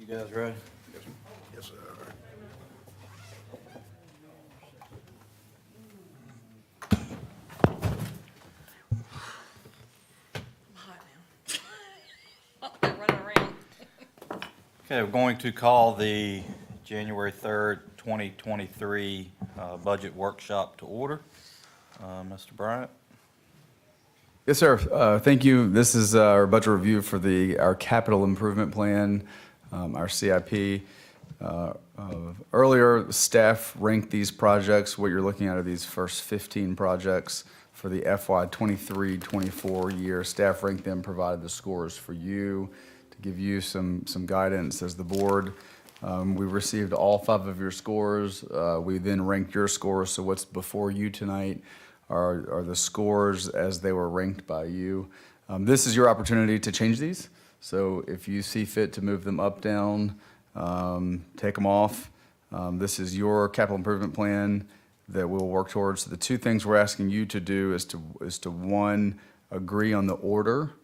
You guys ready? Yes, sir. Hot now. Running around. Okay, we're going to call the January 3rd, 2023 budget workshop to order. Mr. Bryant? Yes, sir. Thank you. This is our budget review for our capital improvement plan, our CIP. Earlier, staff ranked these projects. What you're looking at are these first 15 projects for the FY 23-24 year. Staff ranked them, provided the scores for you to give you some guidance as the board. We received all 5 of your scores. We then ranked your scores. So what's before you tonight are the scores as they were ranked by you. This is your opportunity to change these. So if you see fit to move them up, down, take them off. This is your capital improvement plan that we'll work towards. So the 2 things we're asking you to do is to 1, agree on the order,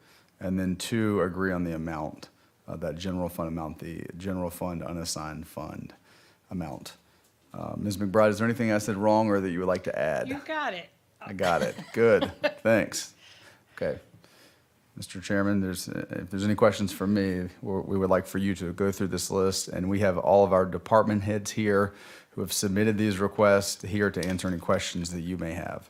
and then 2, agree on the amount, that general fund amount, the general fund unassigned fund amount. Ms. McBride, is there anything I said wrong or that you would like to add? You got it. I got it. Good. Thanks. Okay. Mr. Chairman, if there's any questions for me, we would like for you to go through this list, and we have all of our department heads here who have submitted these requests here to answer any questions that you may have.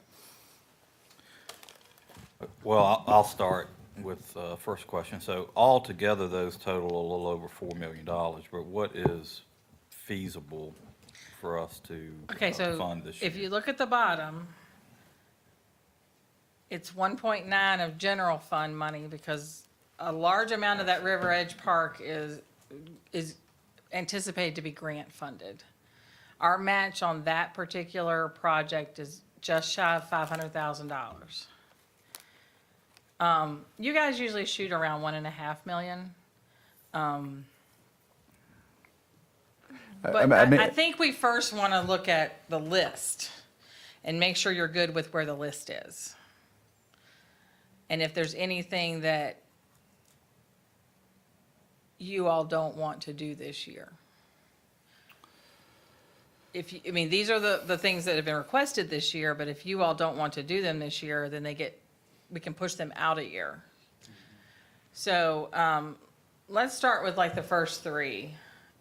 Well, I'll start with first question. So altogether, those total a little over $4 million, but what is feasible for us to Okay, so fund this year? if you look at the bottom, it's 1.9 of general fund money because a large amount of that River Edge Park is anticipated to be grant funded. Our match on that particular project is just shy of $500,000. You guys usually shoot around 1.5 million. But I think we first want to look at the list and make sure you're good with where the list is. And if there's anything that you all don't want to do this year. These are the things that have been requested this year, but if you all don't want to do them this year, then we can push them out a year. So let's start with like the first 3.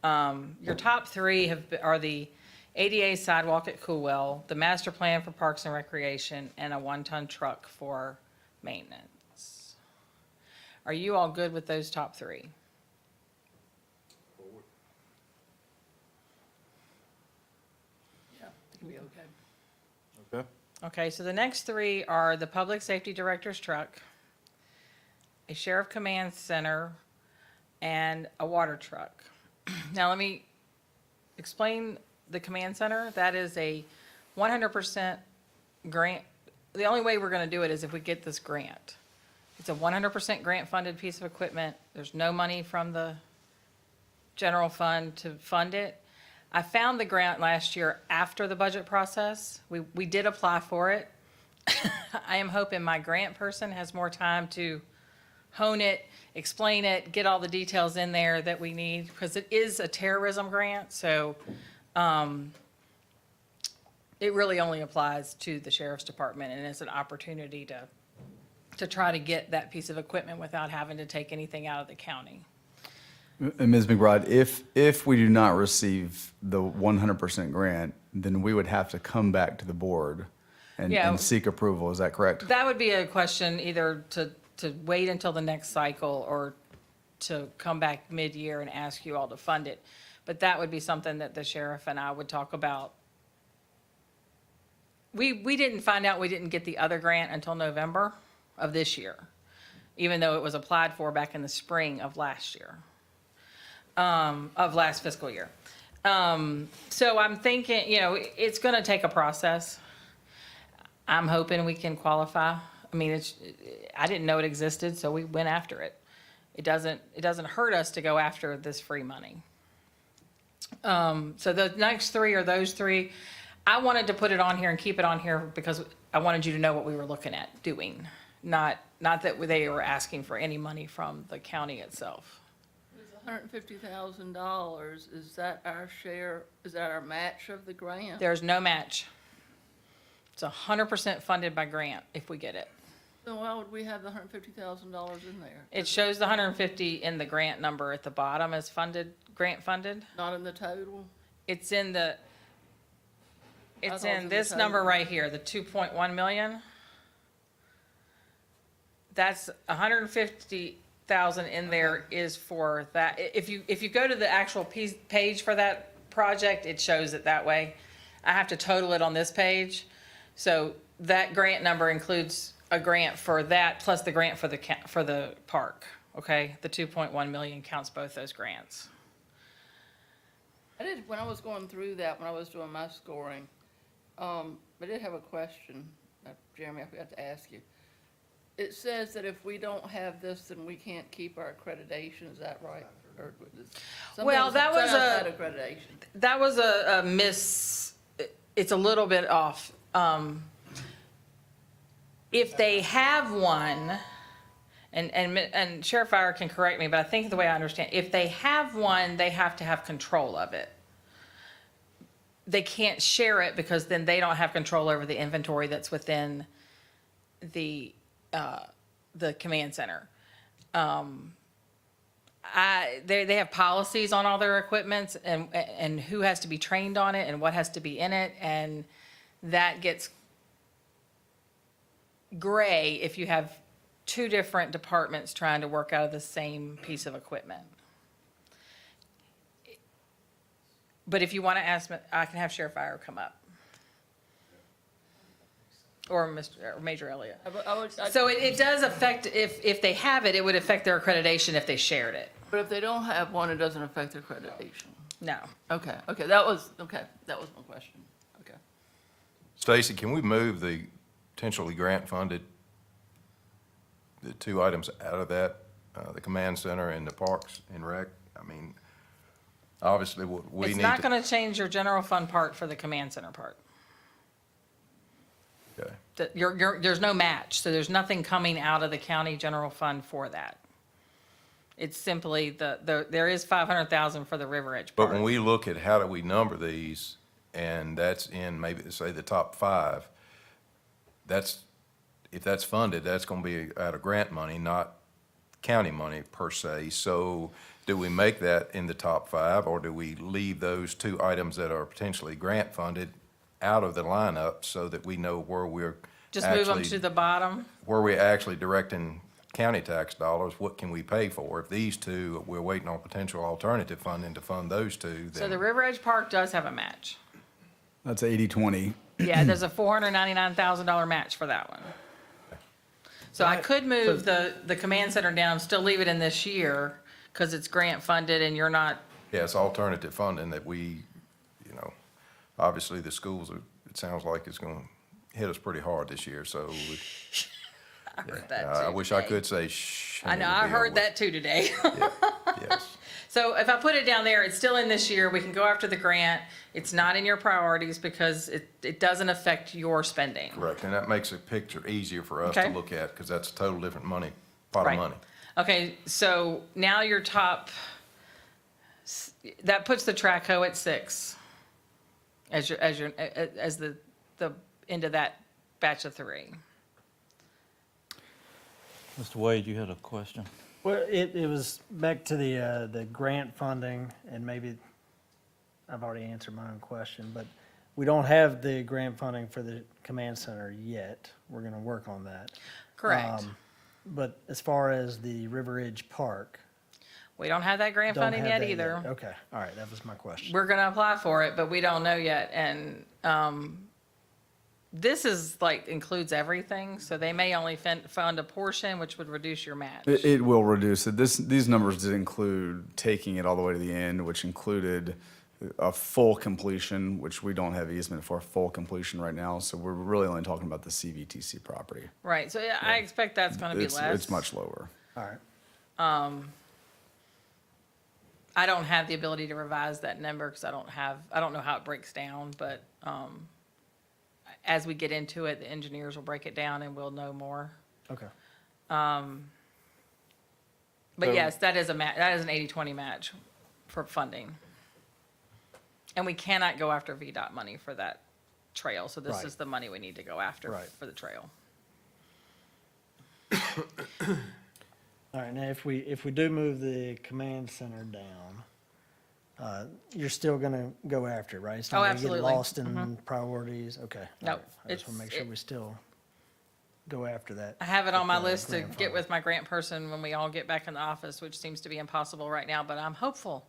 Your top 3 are the ADA sidewalk at Coolwell, the master plan for Parks and Recreation, and a 1-ton truck for maintenance. Are you all good with those top 3? Yeah, it can be okay. Okay. Okay, so the next 3 are the Public Safety Director's truck, a Sheriff Command Center, and a water truck. Now, let me explain the Command Center. That is a 100% grant. The only way we're going to do it is if we get this grant. It's a 100% grant-funded piece of equipment. There's no money from the general fund to fund it. I found the grant last year after the budget process. We did apply for it. I am hoping my grant person has more time to hone it, explain it, get all the details in there that we need, because it is a terrorism grant, so it really only applies to the Sheriff's Department, and it's an opportunity to try to get that piece of equipment without having to take anything out of the county. And Ms. McBride, if we do not receive the 100% grant, then we would have to come back to the board and seek approval. Is that correct? That would be a question either to wait until the next cycle or to come back mid-year and ask you all to fund it. But that would be something that the sheriff and I would talk about. We didn't find out we didn't get the other grant until November of this year, even though it was applied for back in the spring of last year, of last fiscal year. So I'm thinking, it's going to take a process. I'm hoping we can qualify. I mean, I didn't know it existed, so we went after it. It doesn't hurt us to go after this free money. So the next 3 are those 3. I wanted to put it on here and keep it on here because I wanted you to know what we were looking at doing, not that they were asking for any money from the county itself. What is $150,000, is that our share, is that our match of the grant? There's no match. It's 100% funded by grant if we get it. Then why would we have the $150,000 in there? It shows the 150 in the grant number at the bottom as funded, grant funded. Not in the total? It's in the, it's thought it was in in the this number total. right here, the 2.1 million. That's 150,000 in there is for that. If you go to the actual page for that project, it shows it that way. I have to total it on this page. So that grant number includes a grant for that plus the grant for the park, okay? The 2.1 million counts both those grants. When I was going through that, when I was doing my scoring, I did have a question, Jeremy, I forgot to ask you. It says that if we don't have this, then we can't keep our accreditation, is that right? Or Well, that was something outside accreditation. That was a miss, it's a little bit off. If they have one, and Sheriff Fire can correct me, but I think the way I understand, if they have one, they have to have control of it. They can't share it because then they don't have control over the inventory that's within the command center. They have policies on all their equipment and who has to be trained on it and what has to be in it, and that gets gray if you have two different departments trying to work out of the same piece of equipment. But if you want to ask me, I can have Sheriff Fire come up. Or Major Elliott. So it does affect, if they have it, it would affect their accreditation if they shared it. But if they don't have one, it doesn't affect their accreditation. No. Okay, that was my question. Okay. Stacy, can we move the potentially grant-funded, the two items out of that, the command center and the parks and rec? I mean, obviously, what we need It's to. not going to change your general fund part for the command center part. Okay. There's no match, so there's nothing coming out of the county general fund for that. It's simply there is 500,000 for the River Edge But part. when we look at how do we number these, and that's in maybe, say, the top five, if that's funded, that's gonna be out of grant money, not county money per se. So do we make that in the top five, or do we leave those two items that are potentially grant funded out of the lineup so that we know where we're Just move them actually- to the bottom. where we're actually directing county tax dollars, what can we pay for? If these two, we're waiting on potential alternative funding to fund those two, So the then, River Edge Park does have a match. That's 80/20. Yeah, there's a $499,000 match for that one. So I could move the command center down, still leave it in this year, because it's grant funded and you're not, yeah, it's alternative funding that we, obviously the schools are, it sounds like it's gonna hit us pretty hard this year, so I heard that I too wish I today. could say shh. I and know, it would I be heard over that too today. with. Yeah, yes. So if I put it down there, it's still in this year, we can go after the grant. It's not in your priorities because it doesn't affect your spending. Correct, and that makes the picture easier for us to Okay. look at, because that's a total different pot of Right. money. Okay, so now your top, that puts the track hoe at 6 as the end of that batch of 3. Mr. Wade, you had a question? Well, it was back to the grant funding, and maybe I've already answered my own question, but we don't have the grant funding for the command center yet. We're gonna work on that. Correct. But as far as the River Edge Park, We don't have that grant don't funding have yet that either. Okay, all right, that was my question. We're gonna apply for it, but we don't know yet, and, this is like, includes everything, so they may only fund a portion, which would reduce your match. It will reduce it. These numbers did include taking it all the way to the end, which included a full completion, which we don't have easement for full completion right now. So we're really only talking about the CVTC property. Right, so yeah, I expect that's gonna be less. It's much lower. All right, I don't have the ability to revise that number, because I don't know how it breaks down, but, as we get into it, the engineers will break it down and we'll know more. okay. But But So- yes, that is that is an 80-20 match for funding. And we cannot go after VDOT money for that trail, so this Right. is the money we need to go after Right. for the trail. All right, now if we do move the command center down, you're still gonna go after it, right? It's Oh, not gonna absolutely. get lost in priorities, okay. No, all right. I just wanna it's- make sure we still go after that. I have it on my with the list to grant get funding. with my grant person when we all get back in the office, which seems to be impossible right now, but I'm hopeful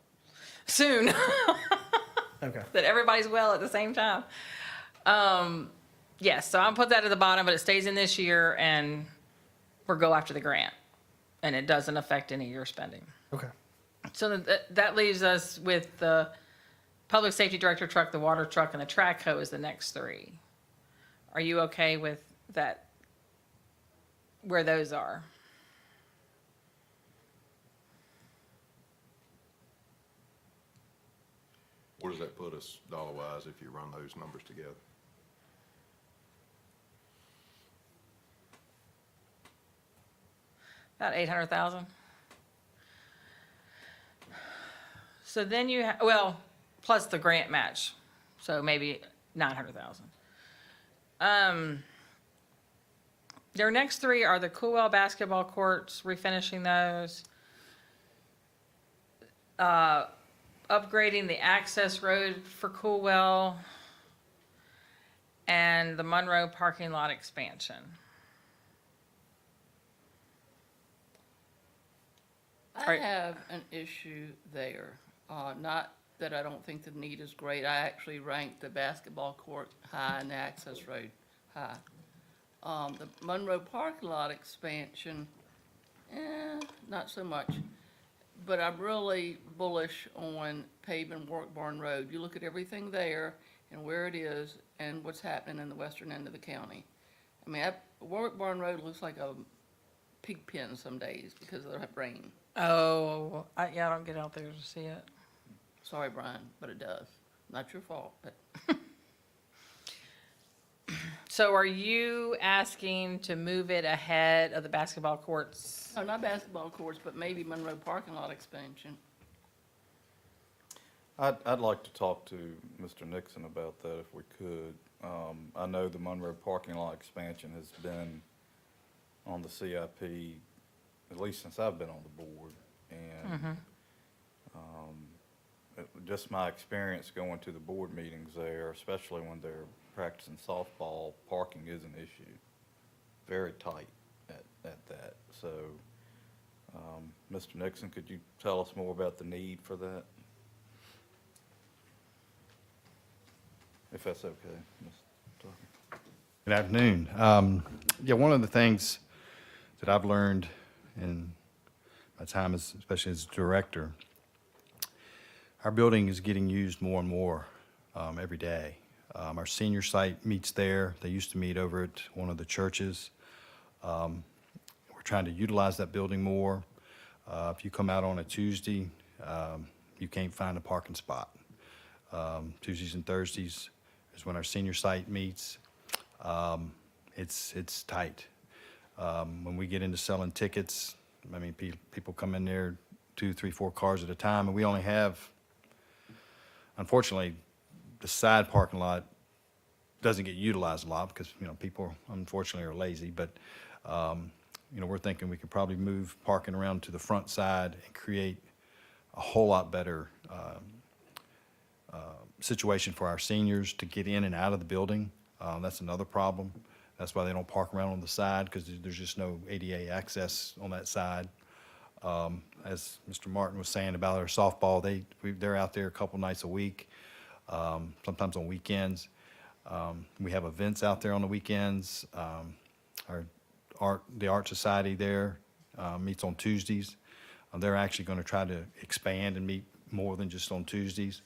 soon Okay, that everybody's well at the same time. Yes, so I'll put that at the bottom, but it stays in this year and we'll go after the grant. And it doesn't affect any of your spending. okay. So that leaves us with the public safety director truck, the water truck, and the track hoe as the next three. Are you okay with that, where those are? Where does that put us dollar-wise if you run those numbers together? About 800,000. So then you, well, plus the grant match, so maybe 900,000. Their next three are the Coolwell basketball courts, refinishing those. Upgrading the access road for Coolwell. And the Monroe parking lot expansion. I Right. have an issue there. Not that I don't think the need is great. I actually ranked the basketball court high and the access road high. The Monroe parking lot expansion, not so much. But I'm really bullish on paving Work Barn Road. You look at everything there and where it is and what's happening in the western end of the county. I mean, Work Barn Road looks like a pig pen some days because of the rain. Oh, yeah, I don't get out there to see it. Sorry, Brian, but it does. Not your fault, but So are you asking to move it ahead of the basketball courts? no, not basketball courts, but maybe Monroe parking lot expansion. I'd like to talk to Mr. Nixon about that if we could. I know the Monroe parking lot expansion has been on the CIP at least since I've been on the board. And just my experience going to the board meetings there, especially when they're practicing softball, parking is an issue. Very tight at that. So, Mr. Nixon, could you tell us more about the need for that? If that's okay, Ms. Tucker. Good afternoon. Yeah, one of the things that I've learned in my time as, especially as director, our building is getting used more and more every day. Our senior site meets there. They used to meet over at one of the churches. We're trying to utilize that building more. If you come out on a Tuesday, you can't find a parking spot. Tuesdays and Thursdays is when our senior site meets. It's tight. When we get into selling tickets, I mean, people come in there 2, 3, 4 cars at a time, and we only have, unfortunately, the side parking lot doesn't get utilized a lot because, you know, people unfortunately are lazy, but, you know, we're thinking we could probably move parking around to the front side and create a whole lot better situation for our seniors to get in and out of the building. That's another problem. That's why they don't park around on the side, because there's just no ADA access on that side. As Mr. Martin was saying about our softball, they're out there a couple nights a week, sometimes on weekends. We have events out there on the weekends. The Art Society there meets on Tuesdays. They're actually going to try to expand and meet more than just on Tuesdays.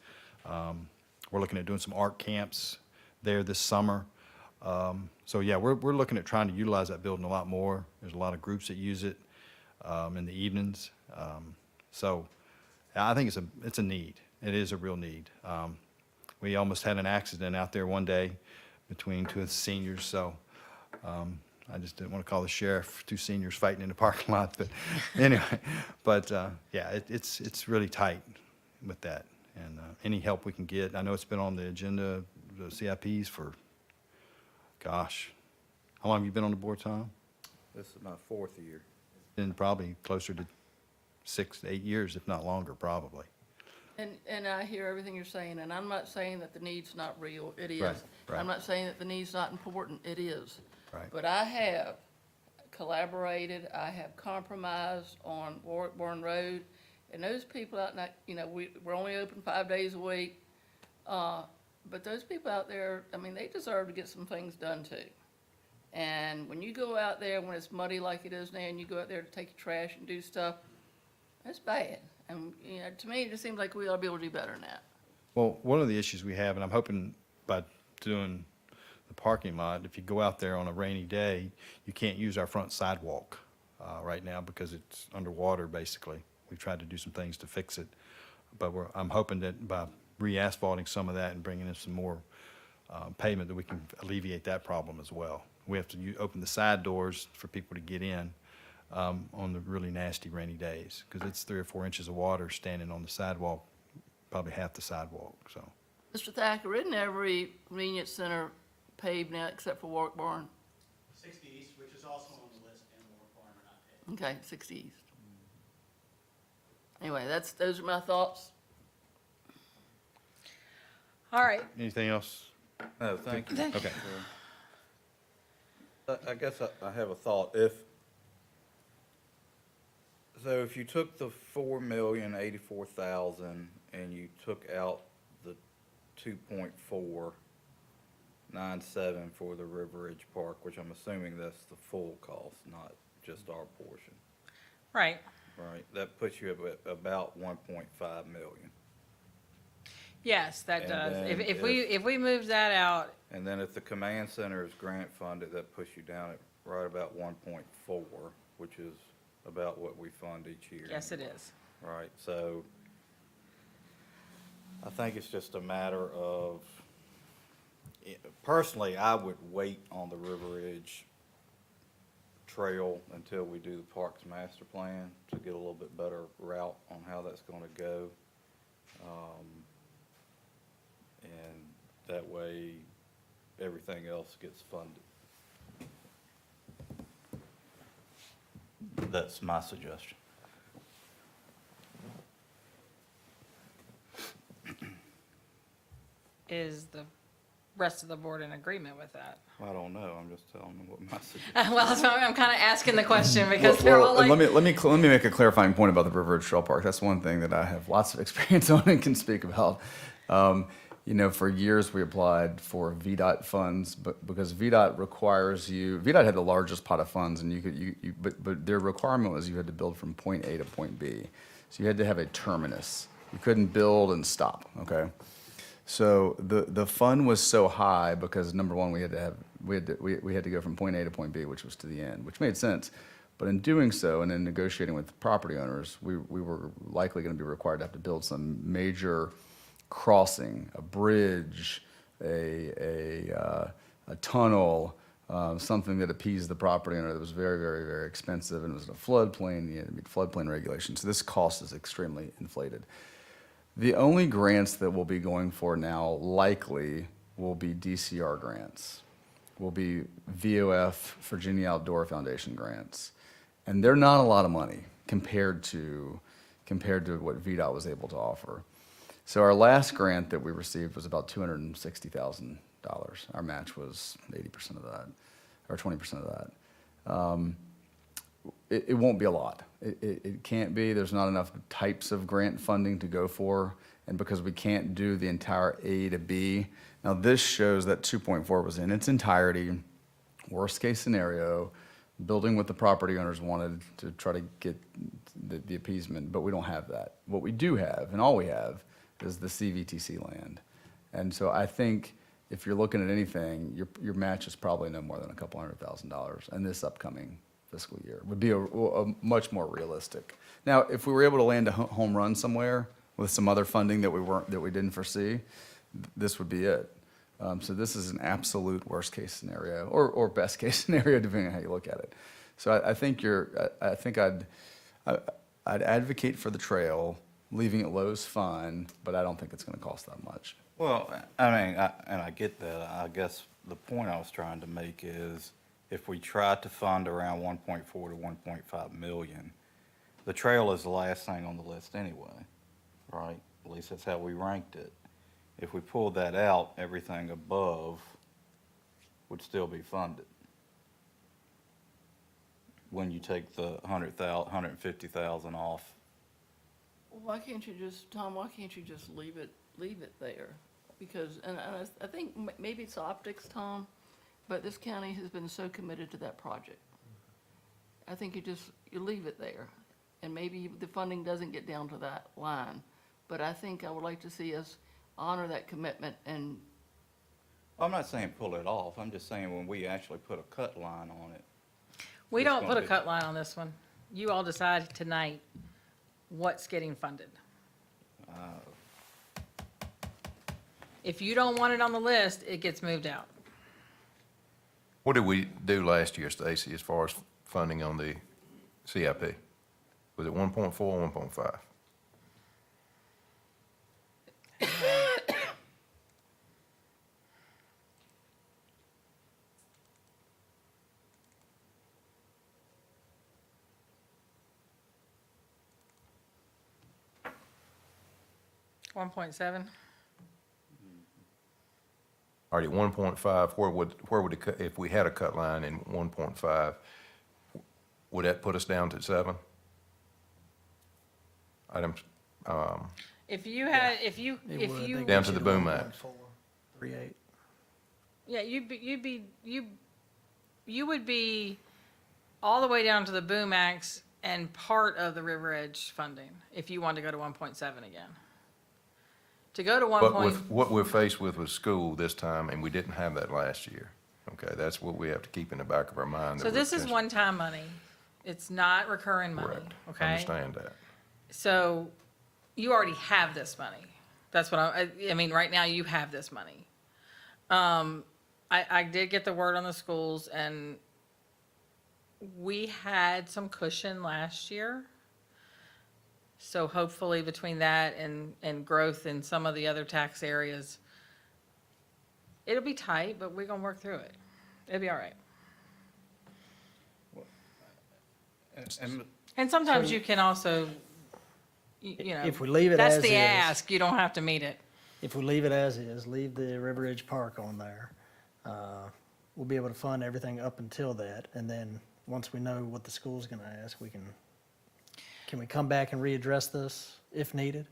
We're looking at doing some art camps there this summer. So yeah, we're looking at trying to utilize that building a lot more. There's a lot of groups that use it in the evenings. So I think it's a need. It is a real need. We almost had an accident out there one day between two of the seniors. So I just didn't want to call the sheriff, two seniors fighting in the parking lot, but anyway. But, yeah, it's really tight with that. And any help we can get, I know it's been on the agenda, the CIPs for, gosh, how long have you been on the board, Tom? This is my fourth year. Been probably closer to 6 to 8 years, if not longer, probably. And I hear everything you're saying, and I'm not saying that the need's not real, it is. Right, right. I'm not saying that the need's not important, it is. Right. But I have collaborated, I have compromised on Warwick-Bourne Road, and those people out there, you know, we're only open 5 days a week. But those people out there, I mean, they deserve to get some things done too. And when you go out there, when it's muddy like it is now, and you go out there to take your trash and do stuff, that's bad. And, you know, to me, it just seems like we ought to be able to do better than that. Well, one of the issues we have, and I'm hoping by doing the parking lot, if you go out there on a rainy day, you can't use our front sidewalk right now because it's underwater, basically. We've tried to do some things to fix it, but I'm hoping that by re-asphalting some of that and bringing in some more pavement, that we can alleviate that problem as well. We have to open the side doors for people to get in on the really nasty rainy days, because it's 3 or 4 inches of water standing on the sidewalk, probably half the sidewalk, so. Mr. Thacker, isn't every convenience center paved now except for Warwick-Bourne? 60 East, which is also on the list, and the requirement not paid. Okay, 60 East. Anyway, those are my thoughts. All right, Anything else? No, thank you. Okay. I guess I have a thought. So if you took the 4,084,000 and you took out the 2.497 for the River Edge Park, which I'm assuming that's the full cost, not just our portion, right. right? That puts you at about 1.5 million. Yes, that And does. then If we move that out, And then if the command center is grant funded, that puts you down at right about 1.4, which is about what we fund each year. yes, it is. Right, so I think it's just a matter of, personally, I would wait on the River Edge Trail until we do the Parks Master Plan to get a little bit better route on how that's gonna go. And that way, everything else gets funded. That's my suggestion. Is the rest of the board in agreement with that? I don't know, I'm just telling them what my suggestion. Well, that's why I'm kind of asking the question because they're all like, Let me make a clarifying point about the River Edge Trail Park. That's one thing that I have lots of experience on and can speak about. You know, for years we applied for VDOT funds, but because VDOT requires you, VDOT had the largest pot of funds, and but their requirement was you had to build from point A to point B. So you had to have a terminus. You couldn't build and stop. Okay. So the fund was so high because number one, we had to go from point A to point B, which was to the end, which made sense. But in doing so, and in negotiating with property owners, we were likely going to be required to have to build some major crossing, a bridge, a tunnel, something that appeased the property owner that was very, very, very expensive, and it was in a floodplain. You had to meet floodplain regulations. So this cost is extremely inflated. The only grants that we'll be going for now likely will be DCR grants, will be VOF, Virginia Outdoor Foundation grants. And they're not a lot of money compared to what VDOT was able to offer. So our last grant that we received was about $260,000. Our match was 80% of that, or 20% of that. It won't be a lot. It can't be. There's not enough types of grant funding to go for, and because we can't do the entire A to B. Now this shows that 2.4 was in its entirety, worst case scenario, building what the property owners wanted to try to get the appeasement, but we don't have that. What we do have, and all we have, is the CVTC land. And so I think if you're looking at anything, your match is probably no more than a couple $100,000, and this upcoming fiscal year would be a much more realistic. Now, if we were able to land a home run somewhere with some other funding that we didn't foresee, this would be it. So this is an absolute worst-case scenario, or best-case scenario, depending on how you look at it. So I think I'd advocate for the trail, leaving it low is fine, but I don't think it's gonna cost that much. Well, I mean, and I get that. I guess the point I was trying to make is if we try to fund around 1.4 to 1.5 million, the trail is the last thing on the list anyway, right? At least that's how we ranked it. If we pulled that out, everything above would still be funded. When you take the 150,000 off. Why can't you just, Tom, why can't you just leave it there? Because, and I think maybe it's optics, Tom, but this county has been so committed to that project. I think you leave it there, and maybe the funding doesn't get down to that line. But I think I would like to see us honor that commitment and, I'm not saying pull it off. I'm just saying when we actually put a cut line on it. We It's don't gonna put a be- cut line on this one. You all decide tonight what's getting funded. If you don't want it on the list, it gets moved out. What did we do last year, Stacy, as far as funding on the CIP? Was it 1.4 or 1.5? $1.7. All right, at 1.5, where would it, if we had a cut line in 1.5, would that put us down to 7? Items, If you had, if you, It if would. They you, get Down to you the boom act. 1.438. yeah, you would be all the way down to the boom ax and part of the River Edge funding, if you wanted to go to 1.7 again. To go to 1. but with what we're faced with school this time, and we didn't have that last year, okay, that's what we have to keep in the back of our mind. that So we're this is potentially- one-time money. It's not recurring money, Correct. okay? Understand that. So you already have this money. That's what I mean, right now you have this money. I did get the word on the schools, and we had some cushion last year. So hopefully between that and growth in some of the other tax areas, it'll be tight, but we're gonna work through it. It'll be all right. And And sometimes you can also, you know. If we leave it That's as the is- ask, you don't have to meet it. If we leave it as is, leave the River Ridge Park on there, we'll be able to fund everything up until that. And then, once we know what the school's gonna ask, can we come back and readdress this if needed?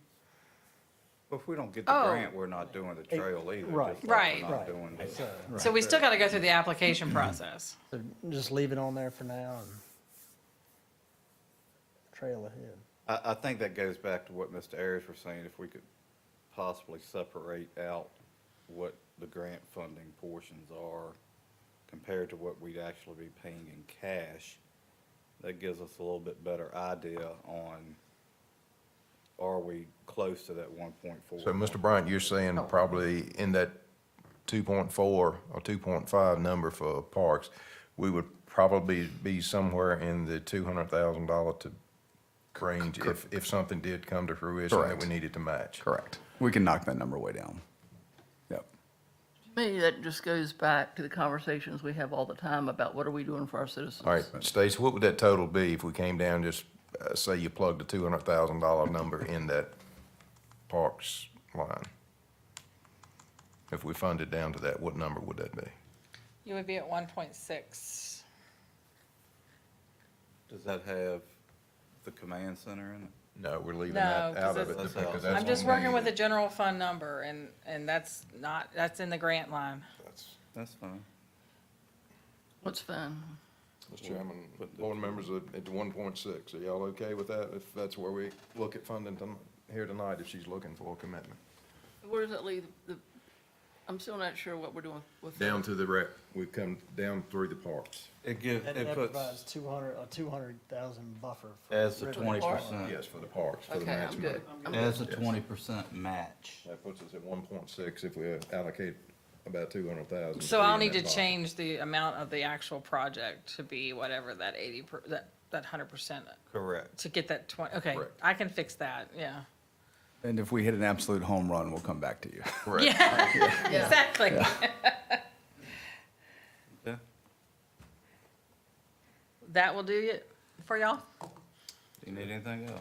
But if we don't get the Oh. grant, we're not doing the trail either. Right. just like we're Right. not Right. doing the- So we still gotta go through the application process. So just leave it on there for now and trail ahead. I think that goes back to what Mr. Ayers was saying, if we could possibly separate out what the grant funding portions are compared to what we'd actually be paying in cash, that gives us a little bit better idea on, are we close to that 1.4? So, Mr. Bryant, you're saying probably in that 2.4 or 2.5 number for parks, we would probably be somewhere in the $200,000 to range if something did come to fruition that we Correct. needed to match. Correct. We can knock that number way down. Yep. to me, that just goes back to the conversations we have all the time about what are we doing for our citizens. All right, Stacy, what would that total be if we came down, just say you plugged a $200,000 number in that parks line? If we funded down to that, what number would that be? You would be at 1.6. Does that have the command center in it? No, we're leaving No, that 'cause out of it that's- because that's that's. I'm just one working with a negative. general fund number, and that's not, that's in the grant line. That's fine. What's fun? Mr. Chairman, board members at 1.6, are y'all okay with that? If that's where we look at funding here tonight, if she's looking for a commitment? Where does that leave I'm still not sure what we're doing with. Down to the rec, we've come down through the parks. It gives, That it that puts, provides 200,000 buffer. for as the River twenty Ridge Park. percent, Yes, for the parks, for the Okay, I'm maximum. good. I'm as good. a 20% match. That puts us at 1.6 if we allocate about 200,000. So I'll need to change the amount of the actual project to be whatever that 100%, Correct. to get that 20, okay, Correct. I can fix that, yeah. And if we hit an absolute home run, we'll come back to you. Correct. Yeah, exactly. Yeah. That will do it for y'all? Do you need anything else?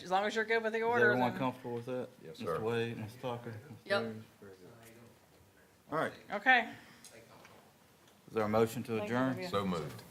As long as you're good with the Is order. everyone then- comfortable with that? Yes, sir. Mr. Wade, Ms. Tucker? Ms. Yep. Davis? All right, Okay. is there a motion to Thank you, adjourn? Olivia. So moved.